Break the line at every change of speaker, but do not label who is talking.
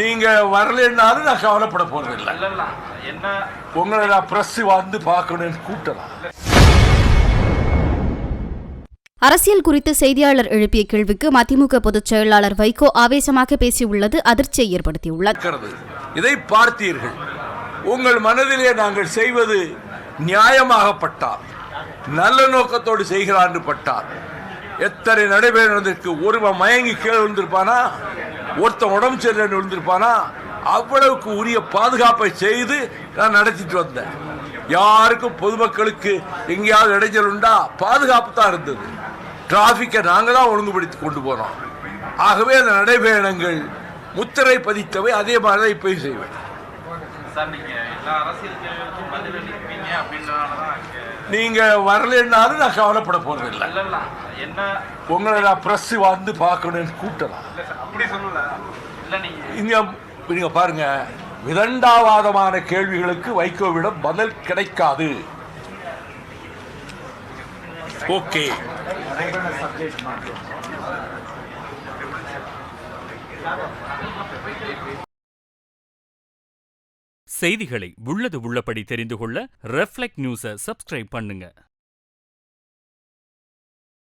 நீங்க வரலன்னாலும் நான் கவலைப்பட போறது இல்லை. உங்களை நான் பிரஸ் வந்து பார்க்கணும்னு கூட்டலாம்.
அரசியல் குறித்து செய்தியாளர் எழுப்பிய கேள்விக்கு மதிமுக பொதுச் செயலாளர் வைகோ ஆவேசமாக பேசியுள்ளது அதிர்ச்சியை ஏற்படுத்தியுள்ளது.
இதை பார்த்தீர்கள். உங்கள் மனதிலே நாங்கள் செய்வது நியாயமாகப்பட்டால், நல்ல நோக்கத்தோடு செய்கிறார் என்று பட்டார், எத்தனை நடைபெறுவதற்கு ஒருவன் மயங்கி கீழே விழுந்திருப்பானா, ஒருத்தன் உடம்பு சரியில்லை விழுந்திருப்பானா, அவ்வளவுக்கு உரிய பாதுகாப்பை செய்து நான் நடத்திட்டு வந்தேன். யாருக்கும் பொதுமக்களுக்கு எங்கேயாவது இடைஞ்சல் உண்டா? பாதுகாப்பு தான் இருந்தது. டிராபிக்கை நாங்கள் தான் ஒழுங்குபடுத்தி கொண்டு போனோம். ஆகவே அந்த நடைபயணங்கள் முத்திரை பதித்தவை. அதே மாதிரி தான் இப்போ செய்வேன். நீங்க வரலன்னாலும் நான் கவலைப்பட போறது இல்லை. உங்களை நான் பிரஸ் வந்து பார்க்கணும்னு கூட்டலாம். நீங்க பாருங்க, விதண்டாவாதமான கேள்விகளுக்கு வைகோவிடம் பதில் கிடைக்காது. ஓகே,
செய்திகளை உள்ளது உள்ளபடி தெரிந்து கொள்ள ரெஃப்ளெக்ட் நியூஸை சப்ஸ்கிரைப் பண்ணுங்க.